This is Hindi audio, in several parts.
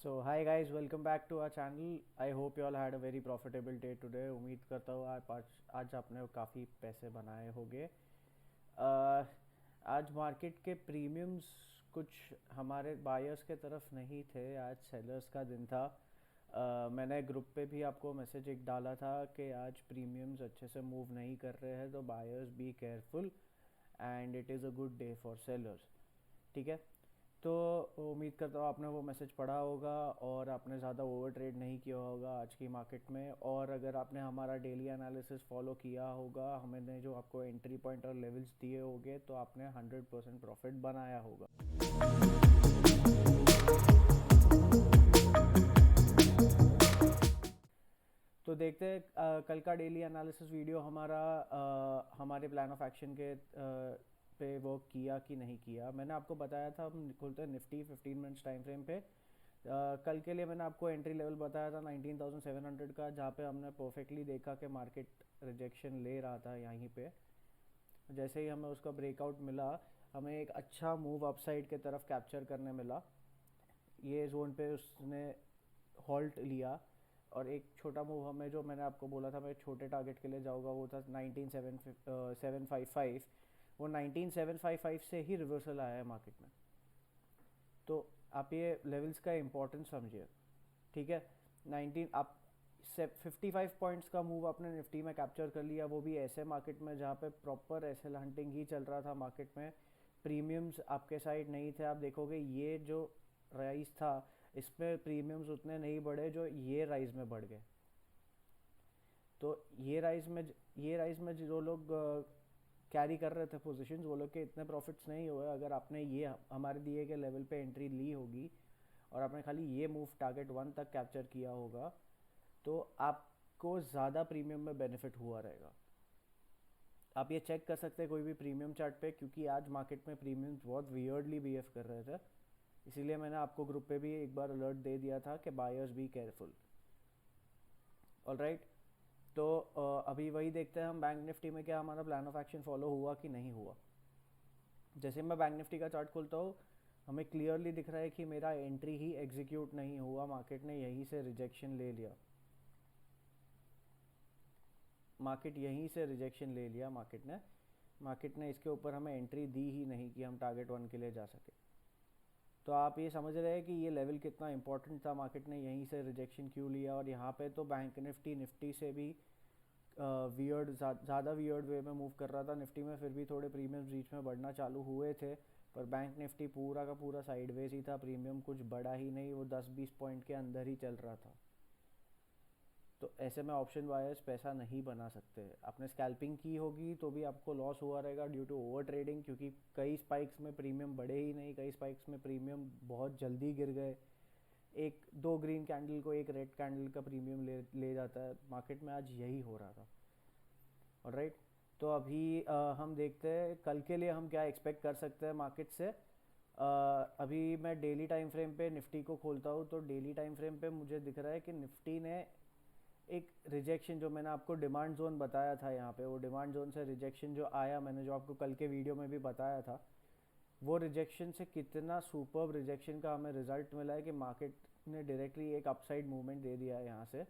So hi guys, welcome back to our channel. I hope you all had a very profitable day today. उम्मीद करता हूँ आज आपने काफ़ी पैसे बनाए होंगे। आज मार्केट के प्रीमियम्स कुछ हमारे बायर्स के तरफ नहीं थे। आज सेलर्स का दिन था। मैंने ग्रुप पे भी आपको मैसेज एक डाला था कि आज प्रीमियम्स अच्छे से मूव नहीं कर रहे हैं, तो buyers be careful and it is a good day for sellers. ठीक है, तो उम्मीद करता हूँ आपने वो मैसेज पढ़ा होगा और आपने ज़्यादा ओवर ट्रेड नहीं किया होगा आज की मार्केट में। और अगर आपने हमारा डेली एनालिसिस फॉलो किया होगा, हमने जो आपको एंट्री पॉइंट और लेवल्स दिए होंगे, तो आपने 100% प्रॉफिट बनाया होगा। तो देखते हैं कल का डेली एनालिसिस वीडियो हमारा हमारे प्लान ऑफ एक्शन के पे वर्क किया कि नहीं किया। मैंने आपको बताया था हम खोलते हैं निफ्टी 15 मिनट्स टाइम फ्रेम पे। कल के लिए मैंने आपको एंट्री लेवल बताया था 19,700 का, जहाँ पे हमने परफेक्टली देखा कि मार्केट रिजेक्शन ले रहा था यहीं पे। जैसे ही हमें उसका ब्रेकआउट मिला, हमें एक अच्छा मूव अपसाइड के तरफ कैप्चर करने मिला। ये जोन पे उसने हॉल्ट लिया और एक छोटा मूव हमें, जो मैंने आपको बोला था मैं छोटे टारगेट के लिए जाऊँगा, वो था 19,755। वो 19,755 से ही रिवर्सल आया है मार्केट में। तो आप ये लेवल्स का इम्पोर्टेंस समझिए। ठीक है, 19 आप 55 पॉइंट्स का मूव आपने निफ्टी में कैप्चर कर लिया, वो भी ऐसे मार्केट में जहाँ पे प्रॉपर एसएल हंटिंग ही चल रहा था मार्केट में। प्रीमियम्स आपके साइड नहीं थे। आप देखोगे ये जो राइज था, इसमें प्रीमियम्स उतने नहीं बढ़े जो ये राइज में बढ़ गए। तो ये राइज में जो लोग कैरी कर रहे थे पोजीशंस, वो लोग के इतने प्रॉफिट्स नहीं हुए। अगर आपने ये हमारे दिए के लेवल पे एंट्री ली होगी और आपने खाली ये मूव टारगेट 1 तक कैप्चर किया होगा, तो आपको ज़्यादा प्रीमियम में बेनिफिट हुआ रहेगा। आप ये चेक कर सकते हैं कोई भी प्रीमियम चार्ट पे, क्योंकि आज मार्केट में प्रीमियम्स बहुत वियर्डली बिहेव कर रहे थे। इसीलिए मैंने आपको ग्रुप पे भी एक बार अलर्ट दे दिया था कि बायर्स बी केयरफुल। ऑलराइट, तो अभी वही देखते हैं हम बैंक निफ्टी में क्या हमारा प्लान ऑफ एक्शन फॉलो हुआ कि नहीं हुआ। जैसे मैं बैंक निफ्टी का चार्ट खोलता हूँ, हमें क्लियरली दिख रहा है कि मेरा एंट्री ही एग्जीक्यूट नहीं हुआ, मार्केट ने यहीं से रिजेक्शन ले लिया। मार्केट ने इसके ऊपर हमें एंट्री दी ही नहीं कि हम टारगेट 1 के लिए जा सके। तो आप ये समझ रहे हैं कि ये लेवल कितना इंपॉर्टेंट था, मार्केट ने यहीं से रिजेक्शन क्यों लिया। और यहाँ पे तो बैंक निफ्टी से भी वियर्ड ज़्यादा वियर्ड वे में मूव कर रहा था। निफ्टी में फिर भी थोड़े प्रीमियम बीच में बढ़ना चालू हुए थे, पर बैंक निफ्टी पूरा का पूरा साइडवेज ही था। प्रीमियम कुछ बढ़ा ही नहीं, वो 10-20 पॉइंट के अंदर ही चल रहा था। तो ऐसे में ऑप्शन बायर्स पैसा नहीं बना सकते। आपने स्कैल्पिंग की होगी तो भी आपको लॉस हुआ रहेगा ड्यू टू ओवर ट्रेडिंग, क्योंकि कई स्पाइक्स में प्रीमियम बढ़े ही नहीं, कई स्पाइक्स में प्रीमियम बहुत जल्दी गिर गए। एक दो ग्रीन कैंडल को एक रेड कैंडल का प्रीमियम ले ले जाता है। मार्केट में आज यही हो रहा था। ऑलराइट, तो अभी हम देखते हैं कल के लिए हम क्या एक्सपेक्ट कर सकते हैं मार्केट से। अभी मैं डेली टाइम फ्रेम पे निफ्टी को खोलता हूँ, तो डेली टाइम फ्रेम पे मुझे दिख रहा है कि निफ्टी ने एक रिजेक्शन, जो मैंने आपको डिमांड जोन बताया था यहाँ पे, वो डिमांड जोन से रिजेक्शन जो आया, मैंने जो आपको कल के वीडियो में भी बताया था, वो रिजेक्शन से कितना सुपर्ब रिजेक्शन का हमें रिजल्ट मिला है कि मार्केट ने डायरेक्टली एक अपसाइड मूवमेंट दे दिया है यहाँ से।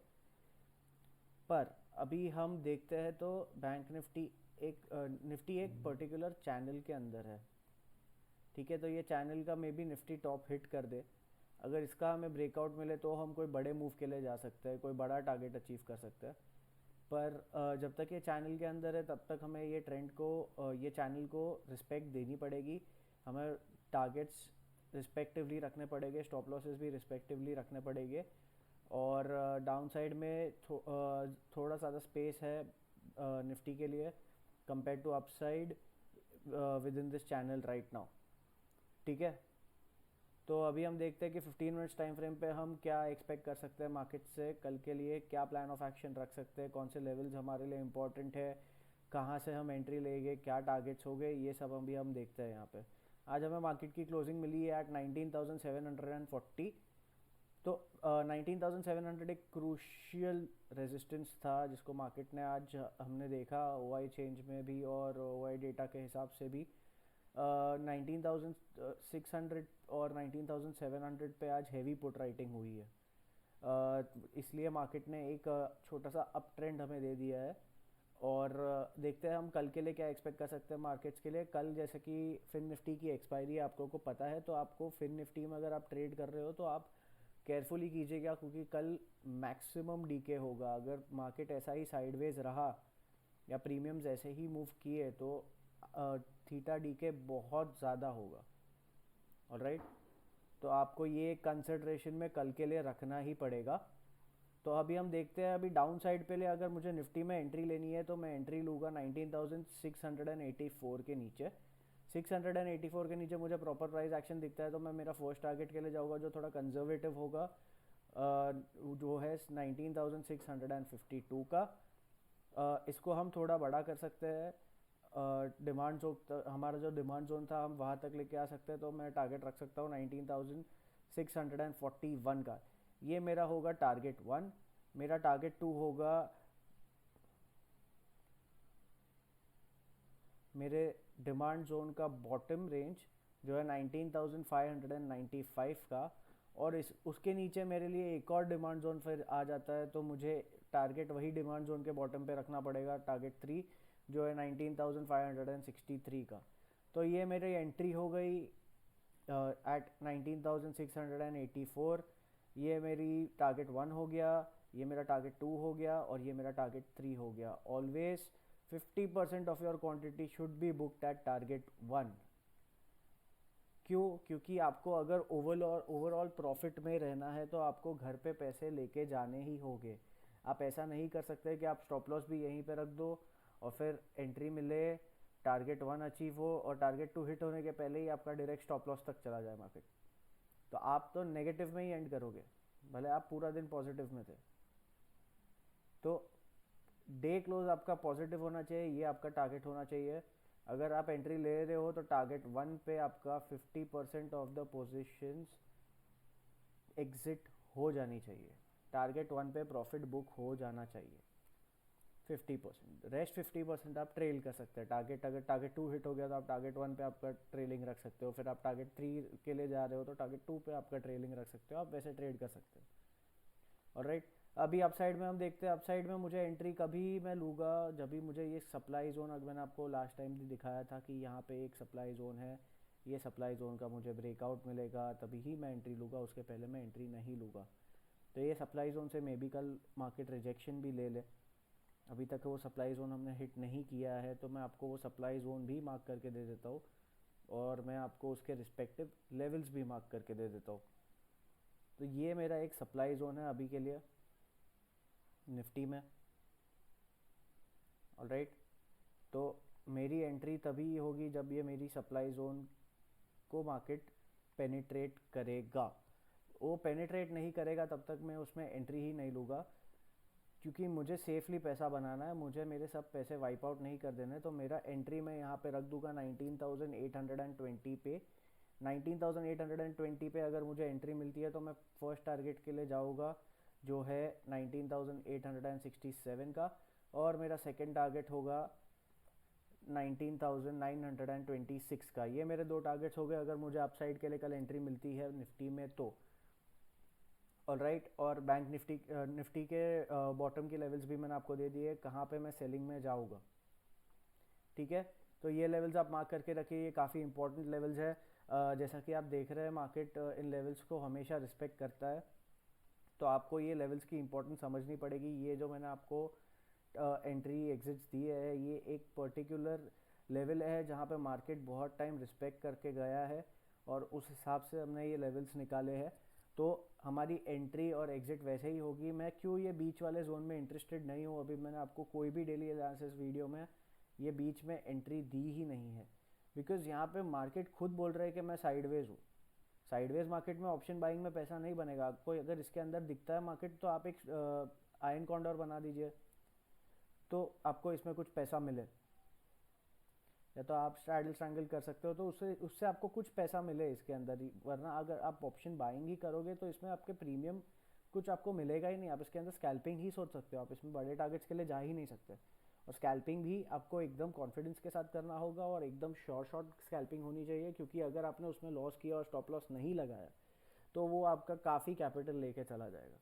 पर अभी हम देखते हैं तो बैंक निफ्टी एक पर्टिकुलर चैनल के अंदर है। ठीक है, तो ये चैनल का may be Nifty top hit कर दे। अगर इसका हमें ब्रेकआउट मिले तो हम कोई बड़े मूव के लिए जा सकते हैं, कोई बड़ा टारगेट अचीव कर सकते हैं। पर जब तक ये चैनल के अंदर है, तब तक हमें ये ट्रेंड को ये चैनल को रिस्पेक्ट देनी पड़ेगी। हमें टारगेट्स रिस्पेक्टिवली रखने पड़ेंगे, स्टॉप लॉसेस भी रिस्पेक्टिवली रखने पड़ेंगे। और डाउन साइड में थोड़ा ज़्यादा स्पेस है निफ्टी के लिए compare to upside within this channel right now. ठीक है, तो अभी हम देखते हैं कि 15 मिनट्स टाइम फ्रेम पे हम क्या एक्सपेक्ट कर सकते हैं मार्केट से कल के लिए, क्या प्लान ऑफ एक्शन रख सकते हैं, कौन से लेवल्स हमारे लिए इंपॉर्टेंट है, कहाँ से हम एंट्री लेंगे, क्या टारगेट्स हो गए, ये सब अभी हम देखते हैं यहाँ पे। आज हमें मार्केट की क्लोजिंग मिली है एट 19,740। तो 19,700 एक क्रूशियल रेजिस्टेंस था, जिसको मार्केट ने आज हमने देखा ओआई चेंज में भी और ओआई डेटा के हिसाब से भी 19,600 और 19,700 पे आज हैवी पुट राइटिंग हुई है। इसलिए मार्केट ने एक छोटा सा अप ट्रेंड हमें दे दिया है। और देखते हैं हम कल के लिए क्या एक्सपेक्ट कर सकते हैं मार्केट्स के लिए। कल जैसे कि फिन निफ्टी की एक्सपायरी आप लोगों को पता है, तो आपको फिन निफ्टी में अगर आप ट्रेड कर रहे हो तो आप केयरफुली कीजिएगा, क्योंकि कल मैक्सिमम डीके होगा। अगर मार्केट ऐसा ही साइडवेज रहा या प्रीमियम्स ऐसे ही मूव किए तो थीटा डीके बहुत ज़्यादा होगा। ऑलराइट, तो आपको ये कंसिडरेशन में कल के लिए रखना ही पड़ेगा। तो अभी हम देखते हैं, अभी डाउन साइड पे ले अगर मुझे निफ्टी में एंट्री लेनी है तो मैं एंट्री लूँगा 19,684 के नीचे। 684 के नीचे मुझे प्रॉपर प्राइस एक्शन दिखता है तो मैं मेरा फर्स्ट टारगेट के लिए जाऊँगा, जो थोड़ा कंजर्वेटिव होगा, जो है 19,652 का। इसको हम थोड़ा बड़ा कर सकते हैं। डिमांड जोन, हमारा जो डिमांड जोन था हम वहाँ तक लेके आ सकते हैं, तो मैं टारगेट रख सकता हूँ 19,641 का। ये मेरा होगा टारगेट 1। मेरा टारगेट 2 होगा मेरे डिमांड जोन का बॉटम रेंज, जो है 19,595 का। और इस उसके नीचे मेरे लिए एक और डिमांड जोन फिर आ जाता है, तो मुझे टारगेट वही डिमांड जोन के बॉटम पे रखना पड़ेगा, टारगेट 3, जो है 19,563 का। तो ये मेरी एंट्री हो गई एट 19,684। ये मेरी टारगेट 1 हो गया, ये मेरा टारगेट 2 हो गया और ये मेरा टारगेट 3 हो गया। Always 50% of your quantity should be booked at target 1। क्यों? क्योंकि आपको अगर ओवरऑल प्रॉफिट में रहना है तो आपको घर पे पैसे लेके जाने ही होंगे। आप ऐसा नहीं कर सकते कि आप स्टॉप लॉस भी यहीं पे रख दो और फिर एंट्री मिले, टारगेट 1 अचीव हो और टारगेट 2 हिट होने के पहले ही आपका डायरेक्ट स्टॉप लॉस तक चला जाए मार्केट, तो आप तो नेगेटिव में ही एंड करोगे, भले आप पूरा दिन पॉजिटिव में थे। तो डे क्लोज आपका पॉजिटिव होना चाहिए, ये आपका टारगेट होना चाहिए। अगर आप एंट्री ले रहे हो तो टारगेट 1 पे आपका 50% ऑफ द पोजीशंस एग्जिट हो जानी चाहिए। टारगेट 1 पे प्रॉफिट बुक हो जाना चाहिए 50%। रेस्ट 50% आप ट्रेल कर सकते हैं। टारगेट अगर टारगेट 2 हिट हो गया तो आप टारगेट 1 पे आपका ट्रेलिंग रख सकते हो, फिर आप टारगेट 3 के लिए जा रहे हो तो टारगेट 2 पे आपका ट्रेलिंग रख सकते हो, आप वैसे ट्रेड कर सकते हो। ऑलराइट, अभी अपसाइड में हम देखते हैं। अपसाइड में मुझे एंट्री कभी मैं लूँगा जब भी मुझे ये सप्लाई जोन, अगर मैंने आपको लास्ट टाइम भी दिखाया था कि यहाँ पे एक सप्लाई जोन है, ये सप्लाई जोन का मुझे ब्रेकआउट मिलेगा तभी ही मैं एंट्री लूँगा, उसके पहले मैं एंट्री नहीं लूँगा। तो ये सप्लाई जोन से मे बी कल मार्केट रिजेक्शन भी ले ले। अभी तक वो सप्लाई जोन हमने हिट नहीं किया है, तो मैं आपको वो सप्लाई जोन भी मार्क करके दे देता हूँ और मैं आपको उसके रिस्पेक्टिव लेवल्स भी मार्क करके दे देता हूँ। तो ये मेरा एक सप्लाई जोन है अभी के लिए निफ्टी में। ऑलराइट, तो मेरी एंट्री तभी होगी जब ये मेरी सप्लाई जोन को मार्केट पेनिट्रेट करेगा। वो पेनिट्रेट नहीं करेगा तब तक मैं उसमें एंट्री ही नहीं लूँगा, क्योंकि मुझे सेफली पैसा बनाना है, मुझे मेरे सब पैसे वाइप आउट नहीं कर देने। तो मेरा एंट्री मैं यहाँ पे रख दूंगा 19,820 पे। 19,820 पे अगर मुझे एंट्री मिलती है तो मैं फर्स्ट टारगेट के लिए जाऊँगा, जो है 19,867 का। और मेरा सेकंड टारगेट होगा 19,926 का। ये मेरे दो टारगेट्स हो गए अगर मुझे अपसाइड के लिए कल एंट्री मिलती है निफ्टी में तो। ऑलराइट, और बैंक निफ्टी के बॉटम के लेवल्स भी मैंने आपको दे दिए, कहाँ पे मैं सेलिंग में जाऊँगा। ठीक है, तो ये लेवल्स आप मार्क करके रखिए, ये काफ़ी इंपॉर्टेंट लेवल्स है। जैसा कि आप देख रहे हैं मार्केट इन लेवल्स को हमेशा रिस्पेक्ट करता है, तो आपको ये लेवल्स की इंपॉर्टेंस समझनी पड़ेगी। ये जो मैंने आपको एंट्री एग्जिट्स दिए है, ये एक पर्टिकुलर लेवल है जहाँ पे मार्केट बहुत टाइम रिस्पेक्ट करके गया है और उस हिसाब से हमने ये लेवल्स निकाले हैं। तो हमारी एंट्री और एग्जिट वैसे ही होगी। मैं क्यों ये बीच वाले जोन में इंटरेस्टेड नहीं हूँ, अभी मैंने आपको कोई भी डेली एनालिसिस वीडियो में ये बीच में एंट्री दी ही नहीं है, बिकॉज यहाँ पे मार्केट खुद बोल रहा है कि मैं साइडवेज हूँ। साइडवेज मार्केट में ऑप्शन बाइंग में पैसा नहीं बनेगा। आपको अगर इसके अंदर दिखता है मार्केट तो आप एक आयन कॉन्डोर बना दीजिए, तो आपको इसमें कुछ पैसा मिले, या तो आप स्ट्रैडल स्ट्रैंगल कर सकते हो तो उससे उससे आपको कुछ पैसा मिले इसके अंदर ही। वरना अगर आप ऑप्शन बाइंग ही करोगे तो इसमें आपके प्रीमियम कुछ आपको मिलेगा ही नहीं। आप इसके अंदर स्कैल्पिंग ही सोच सकते हो, आप इसमें बड़े टारगेट्स के लिए जा ही नहीं सकते। और स्कैल्पिंग भी आपको एकदम कॉन्फिडेंस के साथ करना होगा और एकदम शॉर्ट स्कैल्पिंग होनी चाहिए, क्योंकि अगर आपने उसमें लॉस किया और स्टॉप लॉस नहीं लगाया तो वो आपका काफ़ी कैपिटल लेके चला जाएगा।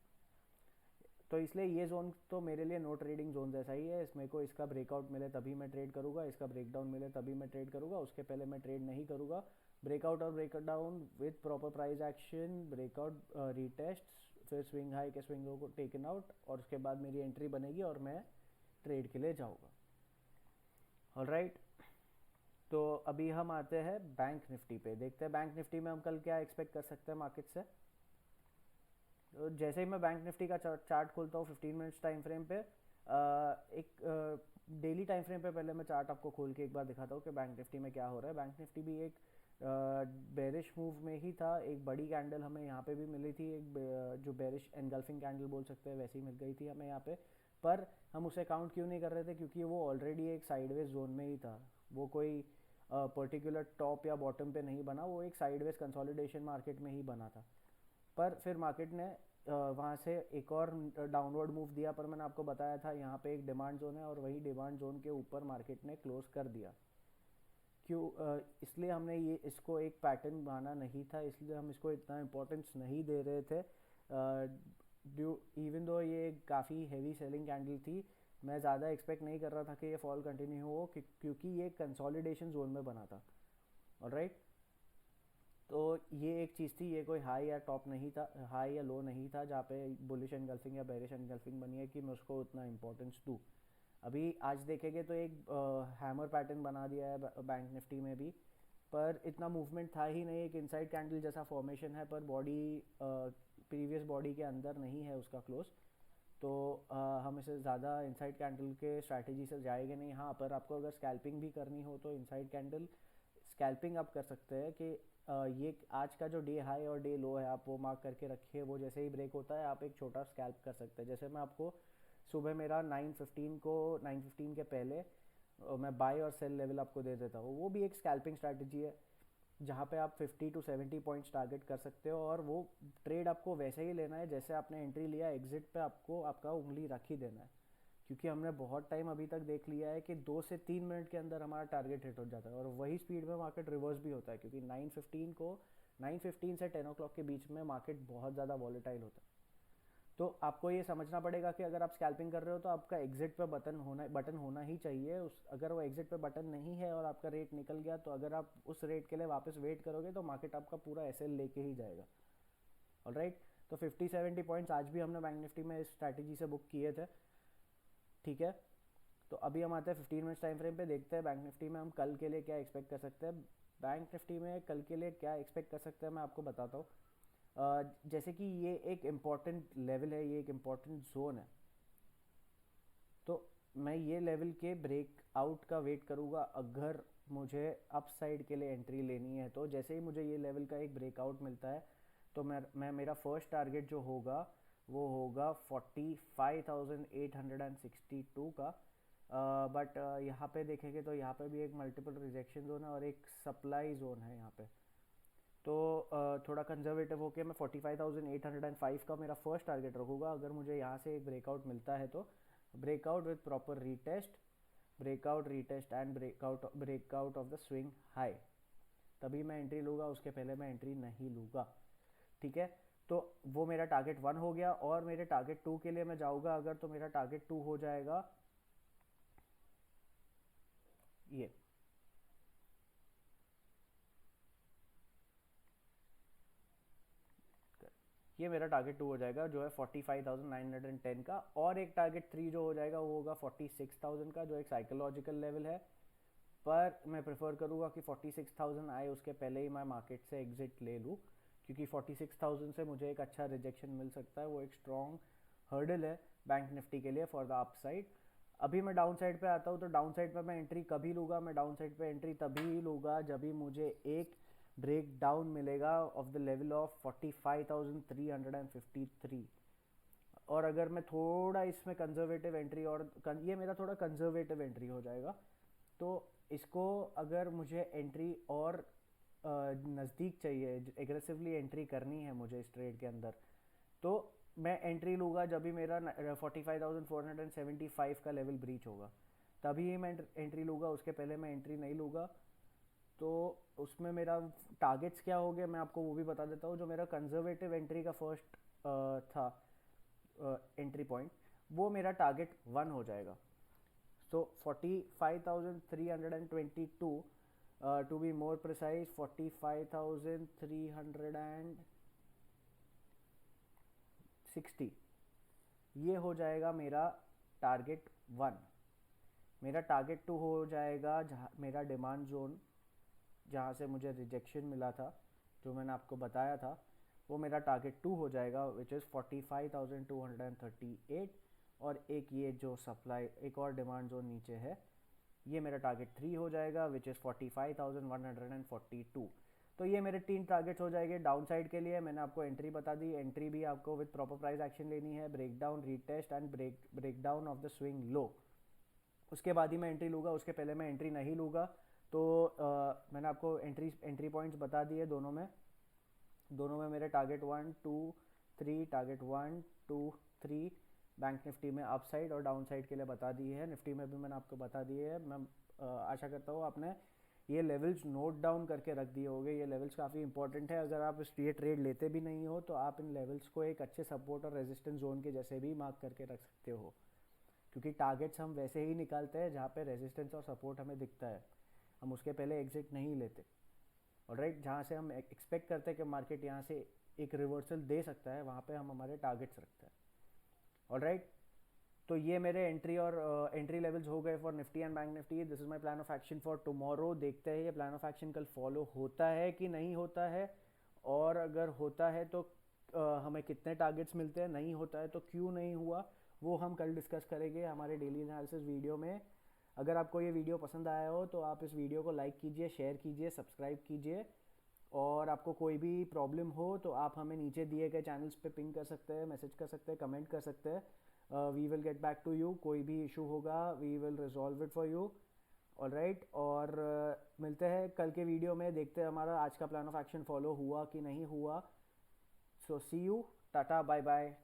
तो इसलिए ये जोन तो मेरे लिए नो ट्रेडिंग जोन जैसा ही है। इसमें को इसका ब्रेकआउट मिले तभी मैं ट्रेड करूँगा, इसका ब्रेकडाउन मिले तभी मैं ट्रेड करूँगा, उसके पहले मैं ट्रेड नहीं करूँगा। ब्रेकआउट और breakdown with proper price action, breakout retest, फिर स्विंग हाई के स्विंगों को टेकन आउट, और उसके बाद मेरी एंट्री बनेगी और मैं ट्रेड के लिए जाऊँगा। ऑलराइट, तो अभी हम आते हैं बैंक निफ्टी पे। देखते हैं बैंक निफ्टी में हम कल क्या एक्सपेक्ट कर सकते हैं मार्केट से। तो जैसे ही मैं बैंक निफ्टी का चार्ट खोलता हूँ 15 मिनट्स टाइम फ्रेम पे, एक डेली टाइम फ्रेम पे पहले मैं चार्ट आपको खोल के एक बार दिखाता हूँ कि बैंक निफ्टी में क्या हो रहा है। बैंक निफ्टी भी एक बेरिश मूव में ही था। एक बड़ी कैंडल हमें यहाँ पे भी मिली थी, एक जो बेरिश एनगल्फिंग कैंडल बोल सकते हैं वैसी मिल गई थी हमें यहाँ पे। पर हम उसे काउंट क्यों नहीं कर रहे थे, क्योंकि वो ऑलरेडी एक साइडवेज जोन में ही था। वो कोई पर्टिकुलर टॉप या बॉटम पे नहीं बना, वो एक साइडवेज कंसोलिडेशन मार्केट में ही बना था। पर फिर मार्केट ने वहाँ से एक और डाउनवर्ड मूव दिया, पर मैंने आपको बताया था यहाँ पे एक डिमांड जोन है और वही डिमांड जोन के ऊपर मार्केट ने क्लोज कर दिया। क्यों? इसलिए हमने ये इसको एक पैटर्न माना नहीं था, इसलिए हम इसको इतना इम्पोर्टेंस नहीं दे रहे थे। ड्यू इवन दो ये काफ़ी हैवी सेलिंग कैंडल थी, मैं ज़्यादा एक्सपेक्ट नहीं कर रहा था कि ये फॉल कंटिन्यू हो, क्योंकि ये कंसोलिडेशन जोन में बना था। ऑलराइट, तो ये एक चीज़ थी, ये कोई हाई या टॉप नहीं था, हाई या लो नहीं था जहाँ पे बुलिश एनगल्फिंग या बेरिश एनगल्फिंग बनी है कि मैं उसको उतना इंपॉर्टेंस दूँ। अभी आज देखेंगे तो एक हैमर पैटर्न बना दिया है बैंक निफ्टी में भी, पर इतना मूवमेंट था ही नहीं। एक इनसाइड कैंडल जैसा फॉर्मेशन है, पर बॉडी प्रीवियस बॉडी के अंदर नहीं है उसका क्लोज। तो हम इसे ज़्यादा इनसाइड कैंडल के स्ट्रैटेजी से जाएंगे नहीं। हाँ, पर आपको अगर स्कैल्पिंग भी करनी हो तो इनसाइड कैंडल स्कैल्पिंग आप कर सकते हैं कि ये आज का जो डे हाई और डे लो है आप वो मार्क करके रखिए, वो जैसे ही ब्रेक होता है आप एक छोटा स्कैल्प कर सकते हैं। जैसे मैं आपको सुबह मेरा 9:15 के पहले मैं बाय और सेल लेवल आपको दे देता हूँ, वो भी एक स्कैल्पिंग स्ट्रैटेजी है जहाँ पे आप 50 to 70 पॉइंट्स टारगेट कर सकते हो। और वो ट्रेड आपको वैसे ही लेना है जैसे आपने एंट्री लिया, एग्जिट पे आपको आपका उंगली रख ही देना है, क्योंकि हमने बहुत टाइम अभी तक देख लिया है कि 2 से 3 मिनट के अंदर हमारा टारगेट हिट हो जाता है और वही स्पीड में मार्केट रिवर्स भी होता है, क्योंकि 9:15 से 10 o'clock के बीच में मार्केट बहुत ज़्यादा वॉलेटाइल होता है। तो आपको ये समझना पड़ेगा कि अगर आप स्कैल्पिंग कर रहे हो तो आपका एग्जिट पे बटन होना ही चाहिए। उस अगर वो एग्जिट पे बटन नहीं है और आपका रेट निकल गया, तो अगर आप उस रेट के लिए वापस वेट करोगे तो मार्केट आपका पूरा एसएल लेके ही जाएगा। ऑलराइट, तो 50-70 पॉइंट्स आज भी हमने बैंक निफ्टी में इस स्ट्रैटेजी से बुक किए थे। ठीक है, तो अभी हम आते हैं 15 मिनट्स टाइम फ्रेम पे। देखते हैं बैंक निफ्टी में हम कल के लिए क्या एक्सपेक्ट कर सकते हैं। बैंक निफ्टी में कल के लिए क्या एक्सपेक्ट कर सकते हैं मैं आपको बताता हूँ। जैसे कि ये एक इम्पॉर्टेंट लेवल है, ये एक इम्पॉर्टेंट जोन है, तो मैं ये लेवल के ब्रेक आउट का वेट करूँगा। अगर मुझे अप साइड के लिए एंट्री लेनी है तो जैसे ही मुझे ये लेवल का एक ब्रेकआउट मिलता है तो मैं मेरा फर्स्ट टारगेट जो होगा वो होगा 45,862 का। बट यहाँ पे देखेंगे तो यहाँ पे भी एक मल्टीपल रिजेक्शन जोन है और एक सप्लाई जोन है यहाँ पे। तो थोड़ा कंजर्वेटिव होके मैं 45,805 का मेरा फर्स्ट टारगेट रखूँगा। अगर मुझे यहाँ से एक ब्रेकआउट मिलता है तो breakout with proper retest, breakout retest and breakout of the swing high, तभी मैं एंट्री लूँगा, उसके पहले मैं एंट्री नहीं लूँगा। ठीक है, तो वो मेरा टारगेट 1 हो गया। और मेरे टारगेट 2 के लिए मैं जाऊँगा अगर, तो मेरा टारगेट 2 हो जाएगा ये मेरा टारगेट 2 हो जाएगा जो है 45,910 का। और एक टारगेट 3 जो हो जाएगा वो होगा 46,000 का, जो एक साइकोलॉजिकल लेवल है। पर मैं प्रेफर करूँगा कि 46,000 आए उसके पहले ही मैं मार्केट से एग्जिट ले लूँ, क्योंकि 46,000 से मुझे एक अच्छा रिजेक्शन मिल सकता है। वो एक स्ट्रॉन्ग हर्डल है बैंक निफ्टी के लिए फॉर द अप साइड। अभी मैं डाउन साइड पे आता हूँ, तो डाउन साइड पे मैं एंट्री कभी लूँगा, मैं डाउन साइड पे एंट्री तभी लूँगा जब भी मुझे एक ब्रेक डाउन मिलेगा ऑफ द लेवल ऑफ 45,353। और अगर मैं थोड़ा इसमें कंजर्वेटिव एंट्री, और ये मेरा थोड़ा कंजर्वेटिव एंट्री हो जाएगा, तो इसको अगर मुझे एंट्री और नज़दीक चाहिए, एग्रेसिवली एंट्री करनी है मुझे इस ट्रेड के अंदर, तो मैं एंट्री लूँगा जब भी मेरा 45,475 का लेवल ब्रीच होगा। तभी मैं एंट्री लूँगा, उसके पहले मैं एंट्री नहीं लूँगा। तो उसमें मेरा टारगेट्स क्या हो गया मैं आपको वो भी बता देता हूँ। जो मेरा कंजर्वेटिव एंट्री का फर्स्ट था एंट्री पॉइंट, वो मेरा टारगेट 1 हो जाएगा। सो 45,322, टू बी मोर प्रिसाइज 45,360, ये हो जाएगा मेरा टारगेट 1। मेरा टारगेट 2 हो जाएगा जहाँ मेरा डिमांड जोन, जहाँ से मुझे रिजेक्शन मिला था, जो मैंने आपको बताया था, वो मेरा टारगेट 2 हो जाएगा, विच इज़ 45,238। और एक ये जो सप्लाई, एक और डिमांड जोन नीचे है, ये मेरा टारगेट 3 हो जाएगा, विच इज़ 45,142। तो ये मेरे 3 टारगेट्स हो जाएंगे। डाउन साइड के लिए मैंने आपको एंट्री बता दी, एंट्री भी आपको विद प्रॉपर प्राइस एक्शन लेनी है, breakdown, retest and breakdown of the swing low, उसके बाद ही मैं एंट्री लूँगा, उसके पहले मैं एंट्री नहीं लूँगा। तो मैंने आपको एंट्री पॉइंट्स बता दिए दोनों में मेरे टारगेट 1 2 3, टारगेट 1 2 3 बैंक निफ्टी में अप साइड और डाउन साइड के लिए बता दी है। निफ्टी में भी मैंने आपको बता दिए है। मैं आशा करता हूँ आपने ये लेवल्स नोट डाउन करके रख दिए होंगे। ये लेवल्स काफ़ी इंपॉर्टेंट है। अगर आप ये ट्रेड लेते भी नहीं हो तो आप इन लेवल्स को एक अच्छे सपोर्ट और रेजिस्टेंस जोन के जैसे भी मार्क करके रख सकते हो, क्योंकि टारगेट्स हम वैसे ही निकालते हैं जहाँ पे रेजिस्टेंस और सपोर्ट हमें दिखता है, हम उसके पहले एग्जिट नहीं लेते। और राइट, जहाँ से हम एक्सपेक्ट करते हैं कि मार्केट यहाँ से एक रिवर्सल दे सकता है, वहाँ पे हम हमारे टारगेट्स रखते हैं। और राइट, तो ये मेरे एंट्री और एंट्री लेवल्स हो गए for Nifty and bank Nifty. This is my plan of action for tomorrow. देखते हैं ये प्लान ऑफ एक्शन कल फॉलो होता है कि नहीं होता है, और अगर होता है तो हमें कितने टारगेट्स मिलते हैं, नहीं होता है तो क्यों नहीं हुआ, वो हम कल डिस्कस करेंगे हमारे डेली एनालिसिस वीडियो में। अगर आपको ये वीडियो पसंद आया हो तो आप इस वीडियो को लाइक कीजिए, शेयर कीजिए, सब्सक्राइब कीजिए। और आपको कोई भी प्रॉब्लम हो तो आप हमें नीचे दिए गए चैनल्स पे पिंग कर सकते हैं, मैसेज कर सकते हैं, कमेंट कर सकते हैं। We will get back to you. कोई भी इशू होगा we will resolve it for you. Alright, और मिलते हैं कल के वीडियो में। देखते हैं हमारा आज का प्लान ऑफ एक्शन फॉलो हुआ कि नहीं हुआ। सो सी यू, टाटा, बाय बाय।